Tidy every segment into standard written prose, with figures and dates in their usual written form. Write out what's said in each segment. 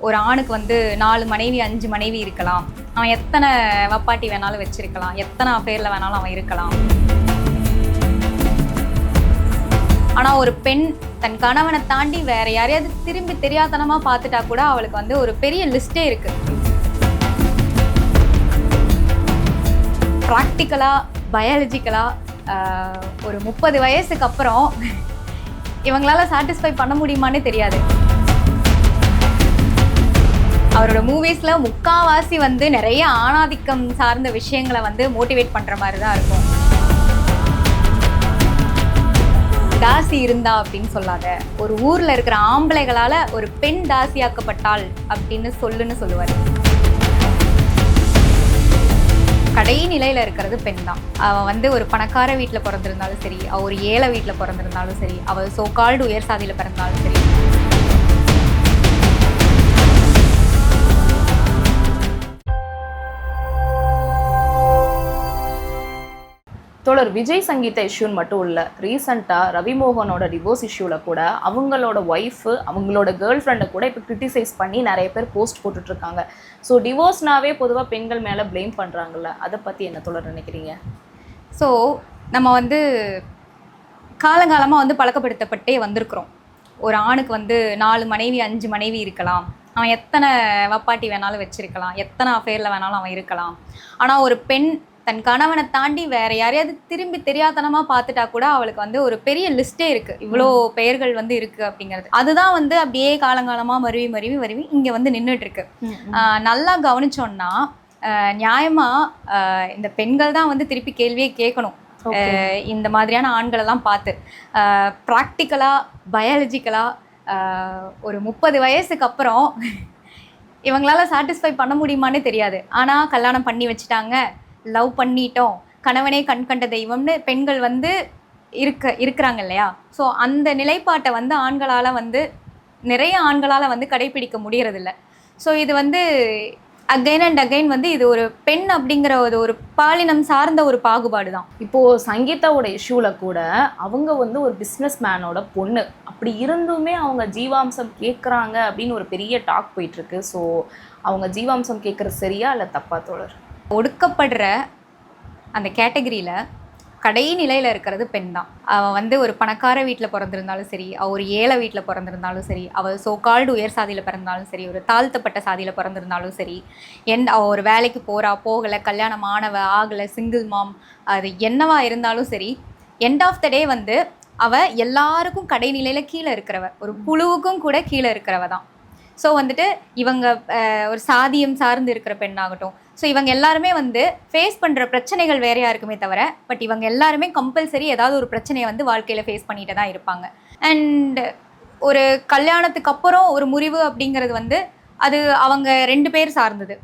ஒரு ஆணுக்கு வந்து 4 மனைவி 5 மனைவி இருக்கலாம். அவன் எத்தனை வப்பாட்டி வேணாலும் வச்சிருக்கலாம், எத்தனை அஃபேர்ல வேணாலும் அவன் இருக்கலாம். ஆனால் ஒரு பெண் தன் கணவனை தாண்டி வேற யாரையாவது திரும்பி தெரியாதனமா பார்த்துட்டா கூட அவளுக்கு வந்து ஒரு பெரிய லிஸ்டே இருக்கு. ப்ராக்டிக்கலா பயாலஜிக்கலா ஒரு 30 வயசுக்கு அப்புறம் இவங்களால சாட்டிஸ்ஃபை பண்ண முடியுமானே தெரியாது. அவரோட மூவிஸ்ல முக்காவாசி வந்து நிறைய ஆணாதிக்கம் சார்ந்த விஷயங்களை வந்து மோட்டிவேட் பண்ற மாதிரி தான் இருக்கும். தாசி இருந்தா அப்படின்னு சொல்லாத, ஒரு ஊர்ல இருக்கிற ஆம்பளைகளால ஒரு பெண் தாசியாக்கப்பட்டாள் அப்படின்னு சொல்லுவாரு. கடைநிலையில இருக்கிறது பெண் தான். அவன் வந்து ஒரு பணக்கார வீட்டுல பிறந்திருந்தாலும் சரி, அவ ஒரு ஏழை வீட்டுல பிறந்திருந்தாலும் சரி, அவ சோகால்டு உயர் சாதியில பிறந்தாலும் சரி. தோழர் விஜய் சங்கீதா இஷ்யூன்னு மட்டும் இல்லை, ரீசெண்டாக ரவிமோகனோட டிவோர்ஸ் இஷ்யூவில் கூட அவங்களோட ஒய்ஃபு அவங்களோட கேர்ள் ஃப்ரெண்டை கூட இப்போ கிரிட்டிசைஸ் பண்ணி நிறைய பேர் போஸ்ட் போட்டுட்ருக்காங்க. ஸோ டிவோர்ஸ்னாவே பொதுவாக பெண்கள் மேலே ப்ளேம் பண்ணுறாங்கல்ல, அதை பற்றி என்ன தோழர் நினைக்கிறீங்க? ஸோ நம்ம வந்து காலங்காலமாக வந்து பழக்கப்படுத்தப்பட்டே வந்திருக்கிறோம். ஒரு ஆணுக்கு வந்து 4 மனைவி 5 மனைவி இருக்கலாம், அவன் எத்தனை வப்பாட்டி வேணாலும் வச்சிருக்கலாம், எத்தனை அஃபேரில் வேணாலும் அவன் இருக்கலாம். ஆனால் ஒரு பெண் தன் கணவனை தாண்டி வேற யாரையாவது திரும்பி தெரியாதனமா பார்த்துட்டா கூட அவளுக்கு வந்து ஒரு பெரிய லிஸ்டே இருக்கு, இவ்வளோ பெயர்கள் வந்து இருக்கு அப்படிங்கிறது. அதுதான் வந்து அப்படியே காலங்காலமா மருவி இங்க வந்து நின்றுட்டு இருக்கு. நல்லா கவனிச்சோம்னா நியாயமா இந்த பெண்கள் தான் வந்து திருப்பி கேள்வியே கேட்கணும். இந்த மாதிரியான ஆண்களெல்லாம் பார்த்து ப்ராக்டிக்கலா பயாலஜிக்கலா ஒரு 30 வயசுக்கு அப்புறம் இவங்களால சாட்டிஸ்ஃபை பண்ண முடியுமானே தெரியாது. ஆனா கல்யாணம் பண்ணி வச்சுட்டாங்க, லவ் பண்ணிட்டோம், கணவனே கண் கண்ட தெய்வம்னு பெண்கள் வந்து இருக்கிறாங்க இல்லையா? ஸோ அந்த நிலைப்பாட்டை வந்து நிறைய ஆண்களால் வந்து கடைபிடிக்க முடியறதில்ல. ஸோ இது வந்து அகைன் அண்ட் அகைன் வந்து இது ஒரு பெண் அப்படிங்கிற ஒரு பாலினம் சார்ந்த ஒரு பாகுபாடு தான். இப்போது சங்கீதாவோட இஷ்யூவில் கூட அவங்க வந்து ஒரு பிஸ்னஸ் மேனோட பொண்ணு, அப்படி இருந்துமே அவங்க ஜீவாம்சம் கேட்குறாங்க அப்படின்னு ஒரு பெரிய டாக் போயிட்டுருக்கு. ஸோ அவங்க ஜீவாம்சம் கேட்குறது சரியா இல்லை தப்பா தோழர்? ஒடுக்கப்படுற அந்த கேட்டகரியில் கடைநிலையில் இருக்கிறது பெண் தான். அவள் வந்து ஒரு பணக்கார வீட்டில் பிறந்திருந்தாலும் சரி, அவள் ஒரு ஏழை வீட்டில் பிறந்திருந்தாலும் சரி, அவள் சோகால்டு உயர் சாதியில் பிறந்தாலும் சரி, ஒரு தாழ்த்தப்பட்ட சாதியில் பிறந்திருந்தாலும் சரி, அவள் ஒரு வேலைக்கு போகலை, கல்யாணம் ஆகலை, சிங்கிள் மாம், அது என்னவா இருந்தாலும் சரி, எண்ட் ஆஃப் த டே வந்து அவள் எல்லாருக்கும் கடைநிலையில் கீழே இருக்கிறவ, ஒரு புழுவுக்கும் கூட கீழே இருக்கிறவ தான். ஸோ வந்துட்டு இவங்க ஒரு சாதியம் சார்ந்து இருக்கிற பெண்ணாகட்டும், ஸோ இவங்க எல்லாருமே வந்து ஃபேஸ் பண்ணுற பிரச்சனைகள் வேறையாக இருக்குமே தவிர, பட் இவங்க எல்லாருமே கம்பல்சரி ஏதாவது ஒரு பிரச்சனையை வந்து வாழ்க்கையில் ஃபேஸ் பண்ணிட்டு தான் இருப்பாங்க. அண்ட் ஒரு கல்யாணத்துக்கு அப்புறம் ஒரு முறிவு அப்படிங்கிறது வந்து அது அவங்க 2 பேர் சார்ந்தது.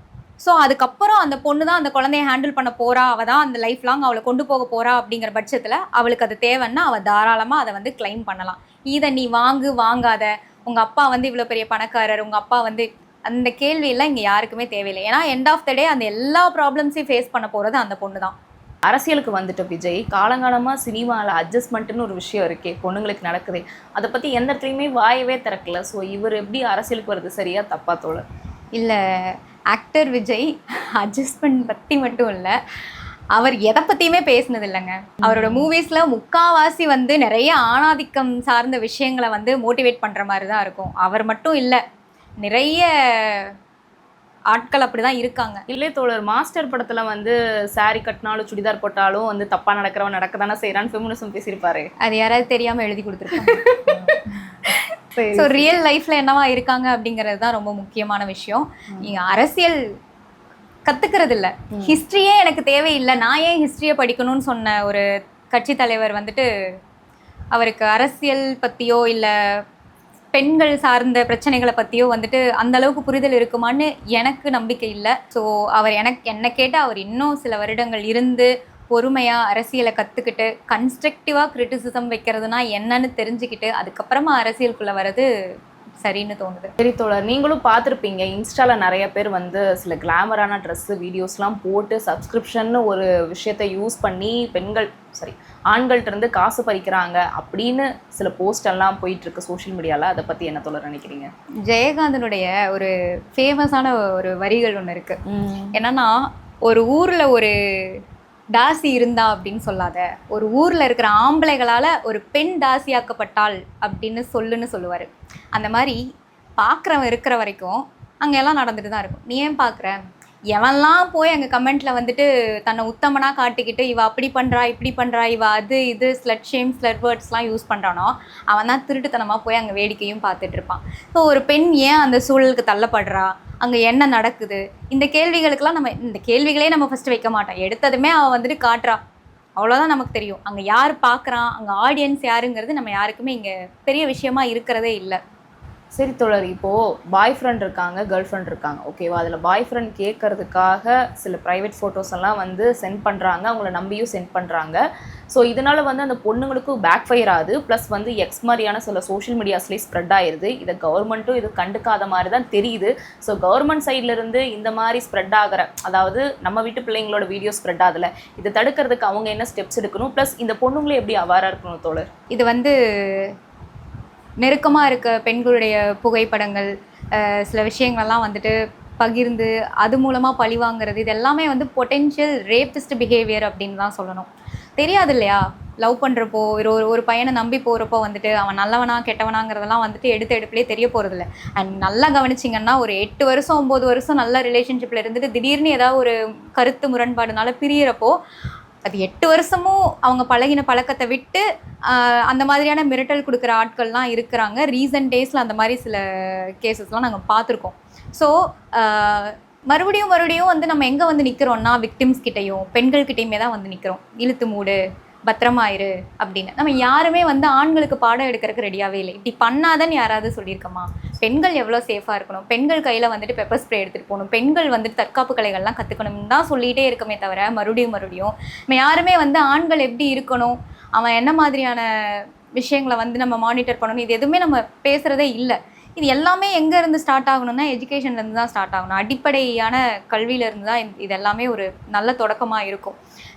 ஸோ அதுக்கப்புறம் அந்த பொண்ணு தான் அந்த குழந்தைய ஹேண்டில் பண்ண போகிறா, அவள் தான் அந்த லைஃப் லாங் அவளை கொண்டு போக போகிறா அப்படிங்கிற பட்சத்தில் அவளுக்கு அது தேவைன்னா அவள் தாராளமாக அதை வந்து கிளைம் பண்ணலாம். இதை நீ வாங்காத, உங்கள் அப்பா வந்து இவ்வளோ பெரிய பணக்காரர், உங்கள் அப்பா வந்து, அந்த கேள்வியெல்லாம் இங்கே யாருக்குமே தேவையில்லை. ஏன்னா எண்ட் ஆஃப் த டே அந்த எல்லா ப்ராப்ளம்ஸையும் ஃபேஸ் பண்ண போகிறது அந்த பொண்ணு தான். அரசியலுக்கு வந்துட்ட விஜய் காலங்காலமாக சினிமாவில் அட்ஜஸ்ட்மெண்ட்டுன்னு ஒரு விஷயம் இருக்கே, பொண்ணுங்களுக்கு நடக்குது, அதை பற்றி எந்த இடத்துலையுமே வாயவே திறக்கல. ஸோ இவர் எப்படி அரசியலுக்கு வருது சரியா தப்பா தோழர்? இல்லை, ஆக்டர் விஜய் அட்ஜஸ்ட்மெண்ட் பற்றி மட்டும் இல்லை, அவர் எதை பற்றியுமே பேசினது இல்லைங்க. அவரோட மூவிஸில் முக்காவாசி வந்து நிறைய ஆணாதிக்கம் சார்ந்த விஷயங்களை வந்து மோட்டிவேட் பண்ணுற மாதிரி தான் இருக்கும். அவர் மட்டும் இல்லை, நிறைய ஆட்கள் அப்படி தான் இருக்காங்க. இல்லை தோழர், மாஸ்டர் படத்தில் வந்து சாரி கட்டினாலும் சுடிதார் போட்டாலும் வந்து தப்பாக நடக்கிறவன் நடக்க தானே செய்கிறான்னு ஃபெமினிசம் பேசியிருப்பாரு. அது யாராவது தெரியாமல் எழுதி கொடுத்துருக்காங்க. ஸோ ரியல் லைஃப்பில் என்னவா இருக்காங்க அப்படிங்கிறது தான் ரொம்ப முக்கியமான விஷயம். நீங்கள் அரசியல் கற்றுக்கிறது இல்லை, ஹிஸ்ட்ரியே எனக்கு தேவையில்லை, நான் ஏன் ஹிஸ்ட்ரியை படிக்கணும்னு சொன்ன ஒரு கட்சி தலைவர் வந்துட்டு அவருக்கு அரசியல் பற்றியோ இல்லை பெண்கள் சார்ந்த பிரச்சனைகளை பற்றியோ வந்துட்டு அந்த அளவுக்கு புரிதல் இருக்குமான்னு எனக்கு நம்பிக்கை இல்லை. ஸோ அவர் என்ன கேட்டால் அவர் இன்னும் சில வருடங்கள் இருந்து பொறுமையாக அரசியலை கற்றுக்கிட்டு கன்ஸ்ட்ரக்டிவாக கிரிட்டிசிசம் வைக்கிறதுனா என்னன்னு தெரிஞ்சுக்கிட்டு அதுக்கப்புறமா அரசியலுக்குள்ளே வர்றது சரின்னு தோணுது. சரி தோழர், நீங்களும் பார்த்துருப்பீங்க இன்ஸ்டால நிறைய பேர் வந்து சில கிளாமரான ட்ரெஸ்ஸு வீடியோஸ்லாம் போட்டு சப்ஸ்கிரிப்ஷன் ஒரு விஷயத்தை யூஸ் பண்ணி ஆண்கள்ட்ட இருந்து காசு பறிக்கிறாங்க அப்படின்னு சில போஸ்ட் எல்லாம் போயிட்டு இருக்கு சோஷியல் மீடியால. அதை பத்தி என்ன தோழர் நினைக்கிறீங்க? ஜெயகாந்தனுடைய ஒரு ஃபேமஸான ஒரு வரிகள் ஒன்று இருக்கு. என்னன்னா, ஒரு ஊர்ல ஒரு தாசி இருந்தா அப்படின்னு சொல்லாத, ஒரு ஊர்ல இருக்கிற ஆம்பளைகளால ஒரு பெண் தாசியாக்கப்பட்டாள் அப்படின்னு சொல்லுவாரு. அந்த மாதிரி பார்க்குறவன் இருக்கிற வரைக்கும் அங்கே எல்லாம் நடந்துட்டு தான் இருக்கும். நீ ஏன் பார்க்குற? எவன்லாம் போய் அங்கே கமெண்ட்ல வந்துட்டு தன்னை உத்தமனாக காட்டிக்கிட்டு இவ அப்படி பண்ணுறா இப்படி பண்ணுறா இவ அது இது ஸ்லட் ஷேம் ஸ்லட் வேர்ட்ஸ்லாம் யூஸ் பண்ணுறானோ அவன் தான் திருட்டுத்தனமாக போய் அங்கே வேடிக்கையும் பார்த்துட்டு இருப்பான். ஸோ ஒரு பெண் ஏன் அந்த சூழலுக்கு தள்ளப்படுறா, அங்கே என்ன நடக்குது, இந்த கேள்விகளுக்கெல்லாம் இந்த கேள்விகளே நம்ம ஃபஸ்ட்டு வைக்க மாட்டோம். எடுத்ததுமே அவன் வந்துட்டு காட்டுறா, அவ்வளோதான் நமக்கு தெரியும். அங்கே யார் பார்க்குறான், அங்கே ஆடியன்ஸ் யாருங்கிறது நம்ம யாருக்குமே இங்கே பெரிய விஷயமா இருக்கிறதே இல்லை. சரி தோழர், இப்போது பாய் ஃப்ரெண்ட் இருக்காங்க, கேர்ள் ஃப்ரெண்ட் இருக்காங்க, ஓகேவா? அதில் பாய் ஃப்ரெண்ட் கேட்கறதுக்காக சில ப்ரைவேட் ஃபோட்டோஸ் எல்லாம் வந்து சென்ட் பண்ணுறாங்க, அவங்கள நம்பியும் சென்ட் பண்ணுறாங்க. ஸோ இதனால் வந்து அந்த பொண்ணுங்களுக்கும் பேக் ஃபயர் ஆகுது. ப்ளஸ் வந்து எக்ஸ் மாதிரியான சில சோஷியல் மீடியாஸ்லேயே ஸ்ப்ரெட் ஆயிடுது. இதை கவர்மெண்ட்டும் இது கண்டுக்காத மாதிரி தான் தெரியுது. ஸோ கவர்மெண்ட் சைட்லேருந்து இந்த மாதிரி ஸ்ப்ரெட் ஆகிற, அதாவது நம்ம வீட்டு பிள்ளைங்களோட வீடியோ ஸ்ப்ரெட் ஆகலை, இதை தடுக்கிறதுக்கு அவங்க என்ன ஸ்டெப்ஸ் எடுக்கணும், ப்ளஸ் இந்த பொண்ணுங்களே எப்படி அவாராக இருக்கணும் தோழர்? இது வந்து நெருக்கமாக இருக்க பெண்களுடைய புகைப்படங்கள், சில விஷயங்கள்லாம் வந்துட்டு பகிர்ந்து அது மூலமாக பழி வாங்குறது, இது எல்லாமே வந்து பொட்டென்ஷியல் ரேபிஸ்ட் பிஹேவியர் அப்படின்னு தான் சொல்லணும். தெரியாது இல்லையா, லவ் பண்ணுறப்போ ஒரு பையனை நம்பி போகிறப்போ வந்துட்டு அவன் நல்லவனா கெட்டவனாங்கிறதெல்லாம் வந்துட்டு எடுப்புலேயே தெரிய போகிறதில்ல. அண்ட் நல்லா கவனிச்சிங்கன்னா ஒரு 8 வருஷம் 9 வருஷம் நல்ல ரிலேஷன்ஷிப்பில் இருந்துட்டு திடீர்னு ஏதாவது ஒரு கருத்து முரண்பாடுனால பிரியறப்போ அது 8 வருஷமும் அவங்க பழகின பழக்கத்தை விட்டு அந்த மாதிரியான மிரட்டல் கொடுக்குற ஆட்கள்லாம் இருக்கிறாங்க. ரீசன்ட் டேஸில் அந்த மாதிரி சில கேசஸ்லாம் நாங்கள் பார்த்துருக்கோம். ஸோ மறுபடியும் வந்து நம்ம எங்கே வந்து நிற்கிறோன்னா விக்டிம்ஸ் கிட்டையும் பெண்கள்கிட்டையுமே தான் வந்து நிற்கிறோம். இழுத்து மூடு, பத்திரமாயிரு அப்படின்னு. நம்ம யாருமே வந்து ஆண்களுக்கு பாடம் எடுக்கிறதுக்கு ரெடியாகவே இல்லை. இப்படி பண்ணாதன்னு யாராவது சொல்லியிருக்கோமா? பெண்கள் எவ்வளோ சேஃபாக இருக்கணும், பெண்கள் கையில் வந்துட்டு பெப்பர் ஸ்ப்ரே எடுத்துகிட்டு போகணும், பெண்கள் வந்துட்டு தற்காப்பு கலைகள்லாம் கற்றுக்கணும்னு தான் சொல்லிகிட்டே இருக்கமே தவிர மறுபடியும் நம்ம யாருமே வந்து ஆண்கள் எப்படி இருக்கணும், அவன் என்ன மாதிரியான விஷயங்களை வந்து நம்ம மானிட்டர் பண்ணணும், இது எதுவுமே நம்ம பேசுகிறதே இல்லை. இது எல்லாமே எங்கேருந்து ஸ்டார்ட் ஆகணும்னா எஜுகேஷன்லேருந்து தான் ஸ்டார்ட் ஆகணும். அடிப்படையான கல்வியிலேருந்து தான் இது எல்லாமே ஒரு நல்ல தொடக்கமாக இருக்கும்.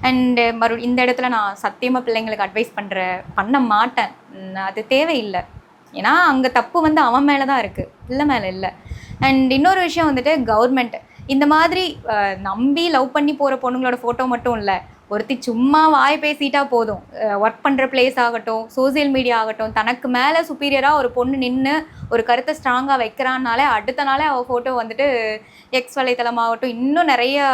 அண்டு இந்த இடத்துல நான் சத்தியமாக பிள்ளைங்களுக்கு அட்வைஸ் பண்ண மாட்டேன். அது தேவையில்லை. ஏன்னா அங்கே தப்பு வந்து அவன் மேலே தான் இருக்குது, பிள்ளை மேலே இல்லை. அண்ட் இன்னொரு விஷயம் வந்துட்டு கவர்மெண்ட் இந்த மாதிரி நம்பி லவ் பண்ணி போகிற பொண்ணுங்களோட ஃபோட்டோ மட்டும் இல்லை, ஒருத்தி சும்மா வாய் பேசிட்டா போதும், ஒர்க் பண்ணுற பிளேஸ் ஆகட்டும், சோசியல் மீடியா ஆகட்டும், தனக்கு மேலே சுப்பீரியராக ஒரு பொண்ணு நின்று ஒரு கருத்தை ஸ்ட்ராங்காக வைக்கிறான்னாலே அடுத்த நாளே அவள் ஃபோட்டோ வந்துட்டு எக்ஸ் வலைத்தளமாகட்டும் இன்னும் நிறைய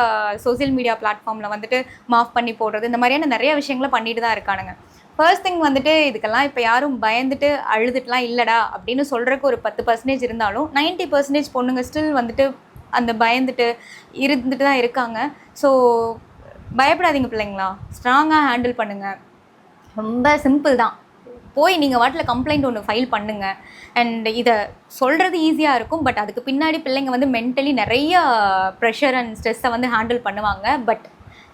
சோசியல் மீடியா பிளாட்ஃபார்மில் வந்துட்டு மாஃப் பண்ணி போடுறது, இந்த மாதிரியான நிறைய விஷயங்களை பண்ணிட்டு தான் இருக்கானுங்க. ஃபர்ஸ்ட் திங் வந்துட்டு இதுக்கெல்லாம் இப்போ யாரும் பயந்துட்டு அழுதுட்டுலாம் இல்லைடா அப்படின்னு சொல்கிறதுக்கு ஒரு 10% இருந்தாலும் 90% பொண்ணுங்க ஸ்டில் வந்துட்டு அந்த பயந்துட்டு இருந்துட்டு தான் இருக்காங்க. ஸோ பயப்படாதீங்க பிள்ளைங்களா, ஸ்ட்ராங்காக ஹேண்டில் பண்ணுங்கள். ரொம்ப சிம்பிள் தான். போய் நீங்கள் வாட்டில் கம்ப்ளைண்ட் ஒன்று ஃபைல் பண்ணுங்கள். அண்ட் இதை சொல்கிறது ஈஸியாக இருக்கும், பட் அதுக்கு பின்னாடி பிள்ளைங்க வந்து மென்டலி நிறைய ப்ரெஷர் அண்ட் ஸ்ட்ரெஸ்ஸை வந்து ஹேண்டில் பண்ணுவாங்க. பட்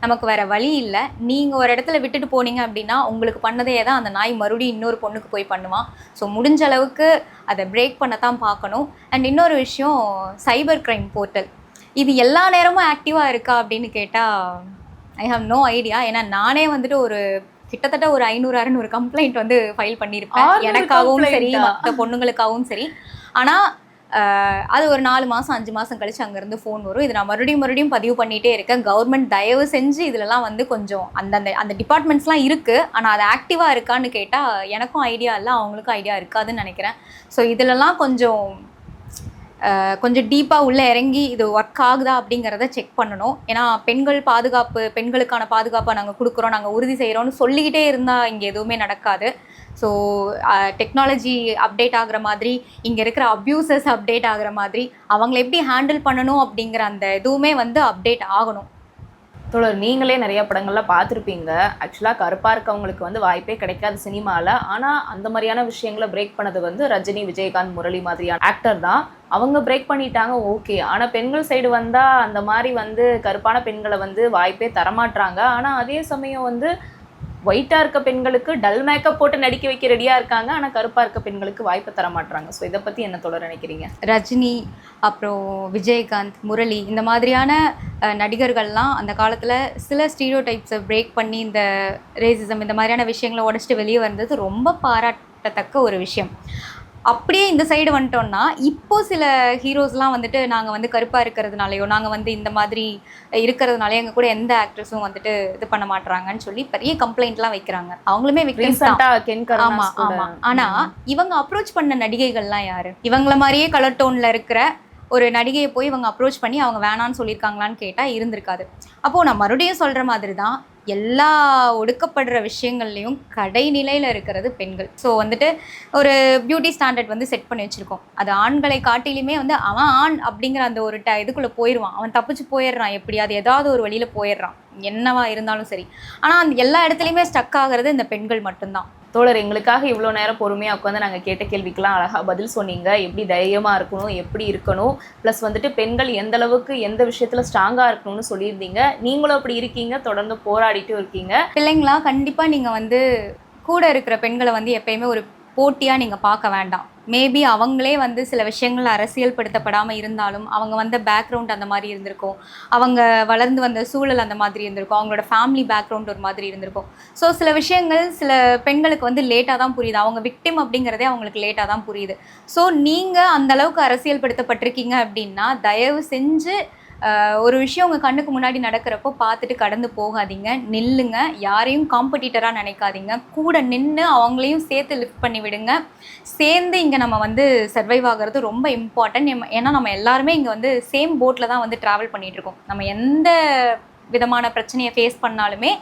நமக்கு வேறு வழி இல்லை. நீங்கள் ஒரு இடத்துல விட்டுட்டு போனீங்க அப்படின்னா உங்களுக்கு பண்ணதே தான் அந்த நாய் மறுபடியும் இன்னொரு பொண்ணுக்கு போய் பண்ணுவான். ஸோ முடிஞ்ச அளவுக்கு அதை பிரேக் பண்ண தான் பார்க்கணும். அண்ட் இன்னொரு விஷயம், சைபர் க்ரைம் போர்ட்டல் இது எல்லா நேரமும் ஆக்டிவாக இருக்கா அப்படின்னு கேட்டால் ஐ ஹவ் நோ ஐடியா. ஏன்னா நானே வந்துட்டு ஒரு கிட்டத்தட்ட ஒரு 500-600 கம்ப்ளைண்ட் வந்து ஃபைல் பண்ணியிருப்பேன், எனக்காகவும் சரி மற்ற பொண்ணுங்களுக்காகவும் சரி. ஆனால் அது ஒரு 4 மாதம் 5 மாதம் கழிச்சு அங்கேருந்து ஃபோன் வரும். இது நான் மறுபடியும் பதிவு பண்ணிகிட்டே இருக்கேன். கவர்மெண்ட் தயவு செஞ்சு இதிலலாம் வந்து கொஞ்சம் அந்த டிபார்ட்மெண்ட்ஸ்லாம் இருக்குது, ஆனால் அது ஆக்டிவாக இருக்கான்னு கேட்டால் எனக்கும் ஐடியா இல்லை, அவங்களுக்கும் ஐடியா இருக்காதுன்னு நினைக்கிறேன். ஸோ இதிலலாம் கொஞ்சம் டீப்பாக உள்ளே இறங்கி இது ஒர்க் ஆகுதா அப்படிங்கிறத செக் பண்ணணும். ஏன்னா பெண்களுக்கான பாதுகாப்பை நாங்கள் கொடுக்குறோம், நாங்கள் உறுதி செய்கிறோன்னு சொல்லிக்கிட்டே இருந்தால் இங்கே எதுவுமே நடக்காது. ஸோ டெக்னாலஜி அப்டேட் ஆகிற மாதிரி, இங்கே இருக்கிற அப்யூசஸ் அப்டேட் ஆகிற மாதிரி, அவங்கள எப்படி ஹேண்டில் பண்ணணும் அப்படிங்கிற அந்த எதுவுமே வந்து அப்டேட் ஆகணும். தோழர், நீங்களே நிறைய படங்கள்லாம் பார்த்துருப்பீங்க. ஆக்சுவலாக கருப்பாக இருக்கவங்களுக்கு வந்து வாய்ப்பே கிடைக்காது சினிமாவில். ஆனால் அந்த மாதிரியான விஷயங்களை பிரேக் பண்ணது வந்து ரஜினி, விஜயகாந்த், முரளி மாதிரியான ஆக்டர் தான். அவங்க பிரேக் பண்ணிட்டாங்க, ஓகே. ஆனால் பெண்கள் சைடு வந்தால் அந்த மாதிரி வந்து கருப்பான பெண்களை வந்து வாய்ப்பே தரமாட்டுறாங்க. ஆனால் அதே சமயம் வந்து ஒயிட்டா இருக்க பெண்களுக்கு டல் மேக்கப் போட்டு நடிக்க வைக்க ரெடியா இருக்காங்க, ஆனா கருப்பா இருக்க பெண்களுக்கு வாய்ப்பு தர மாட்டாங்க. ஸோ இதை பத்தி என்ன தோழர் நினைக்கிறீங்க? ரஜினி, அப்புறம் விஜயகாந்த், முரளி இந்த மாதிரியான நடிகர்கள்லாம் அந்த காலத்தில் சில ஸ்டீரியோ டைப்ஸை பிரேக் பண்ணி இந்த ரேசிசம் இந்த மாதிரியான விஷயங்களை உடச்சிட்டு வெளியே வந்தது ரொம்ப பாராட்டத்தக்க ஒரு விஷயம். அப்படியே இந்த சைடு வந்துட்டோம்னா இப்போ சில ஹீரோஸ்லாம் வந்துட்டு நாங்கள் வந்து கருப்பாக இருக்கிறதுனாலையோ நாங்கள் வந்து இந்த மாதிரி இருக்கிறதுனாலே எங்கள் கூட எந்த ஆக்ட்ரஸும் வந்துட்டு இது பண்ண மாட்டாங்கன்னு சொல்லி பெரிய கம்ப்ளைண்ட்லாம் வைக்கிறாங்க. அவங்களுமே விக்டிம்ஸ் தான். ஆமாம் ஆமாம். ஆனால் இவங்க அப்ரோச் பண்ண நடிகைகள்லாம் யாரு? இவங்கள மாதிரியே கலர் டோனில் இருக்கிற ஒரு நடிகையை போய் இவங்க அப்ரோச் பண்ணி அவங்க வேணான்னு சொல்லியிருக்காங்களான்னு கேட்டால் இருந்திருக்காது. அப்போது நான் மறுபடியும் சொல்கிற மாதிரி தான், எல்லா ஒடுக்கப்படுற விஷயங்கள்லையும் கடைநிலையில் இருக்கிறது பெண்கள். ஸோ வந்துட்டு ஒரு பியூட்டி ஸ்டாண்டர்ட் வந்து செட் பண்ணி வச்சுருக்கோம். அது ஆண்களை காட்டிலுமே வந்து அவன் ஆண் அப்படிங்கிற அந்த ஒரு இதுக்குள்ளே போயிடுவான், அவன் தப்பிச்சு போயிடுறான், எப்படியாவது ஏதாவது ஒரு வழியில் போயிடுறான், என்னவா இருந்தாலும் சரி. ஆனால் அந்த எல்லா இடத்துலையுமே ஸ்டக் ஆகிறது இந்த பெண்கள் மட்டும்தான். தோழர், எங்களுக்காக இவ்வளோ நேரம் பொறுமையாக உட்காந்து நாங்கள் கேட்ட கேள்விக்கெல்லாம் அழகாக பதில் சொன்னீங்க. எப்படி தைரியமாக இருக்கணும், எப்படி இருக்கணும், ப்ளஸ் வந்துட்டு பெண்கள் எந்த அளவுக்கு எந்த விஷயத்தில் ஸ்ட்ராங்காக இருக்கணும்னு சொல்லியிருந்தீங்க. நீங்களும் அப்படி இருக்கீங்க, தொடர்ந்து போராடிட்டும் இருக்கீங்க. பிள்ளைங்களா கண்டிப்பாக நீங்கள் வந்து கூட இருக்கிற பெண்களை வந்து எப்பயுமே ஒரு போட்டியாக நீங்கள் பார்க்க வேண்டாம். மேபி அவங்களே வந்து சில விஷயங்கள் அரசியல் படுத்தப்படாமல் இருந்தாலும் அவங்க வந்த பேக்ரவுண்ட் அந்த மாதிரி இருந்திருக்கும், அவங்க வளர்ந்து வந்த சூழல் அந்த மாதிரி இருந்திருக்கும், அவங்களோட ஃபேமிலி பேக்ரவுண்ட் ஒரு மாதிரி இருந்திருக்கும். ஸோ சில விஷயங்கள் சில பெண்களுக்கு வந்து லேட்டாக தான் புரியுது, அவங்க விக்டிம் அப்படிங்கிறதே அவங்களுக்கு லேட்டாக தான் புரியுது. ஸோ நீங்கள் அந்தளவுக்கு அரசியல் படுத்தப்பட்டிருக்கீங்க அப்படின்னா தயவு செஞ்சு ஒரு விஷயம் உங்கள் கண்ணுக்கு முன்னாடி நடக்கிறப்போ பார்த்துட்டு கடந்து போகாதீங்க, நில்லுங்க. யாரையும் காம்படிட்டராக நினைக்காதீங்க, கூட நின்று அவங்களையும் சேர்த்து லிஃப்ட் பண்ணி விடுங்க. சேர்ந்து இங்கே நம்ம வந்து சர்வைவ் ஆகிறது ரொம்ப இம்பார்ட்டன்ட். ஏன்னா நம்ம எல்லாருமே இங்கே வந்து சேம் போட்டில் தான் வந்து ட்ராவல் பண்ணிகிட்ருக்கோம். நம்ம எந்த விதமான பிரச்சனையை ஃபேஸ் பண்ணாலுமே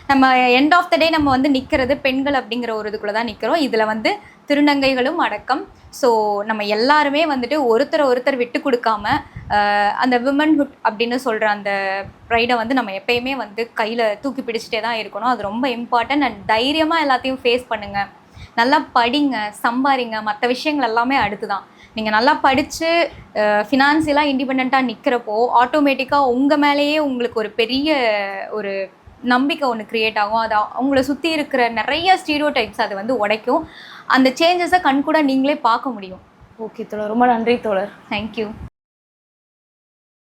நம்ம எண்ட் ஆஃப் த டே நம்ம வந்து நிற்கிறது பெண்கள் அப்படிங்கிற ஒரு இதுக்குள்ளே தான் நிற்கிறோம். இதில் வந்து திருநங்கைகளும் அடக்கம். ஸோ நம்ம எல்லாருமே வந்துட்டு ஒருத்தர் விட்டு கொடுக்காம அந்த விமன்ஹுட் அப்படின்னு சொல்கிற அந்த ப்ரைடை வந்து நம்ம எப்பயுமே வந்து கையில் தூக்கி பிடிச்சிட்டே தான் இருக்கணும். அது ரொம்ப இம்பார்ட்டன்ட். அண்ட் தைரியமாக எல்லாத்தையும் ஃபேஸ் பண்ணுங்கள், நல்லா படிங்க, சம்பாதிங்க. மற்ற விஷயங்கள் எல்லாமே அடுத்து தான். நீங்கள் நல்லா படித்து ஃபினான்சியலாக இண்டிபெண்ட்டாக நிற்கிறப்போ ஆட்டோமேட்டிக்காக உங்கள் மேலேயே உங்களுக்கு ஒரு பெரிய ஒரு நம்பிக்கை ஒன்று க்ரியேட் ஆகும். அது அவங்கள சுற்றி இருக்கிற நிறைய ஸ்டீரியோ டைப்ஸ் அது வந்து உடைக்கும். அந்த சேஞ்சஸை கண்கூட நீங்களே பார்க்க முடியும். ஓகே தோழர், ரொம்ப நன்றி தோழர். தேங்க்யூ.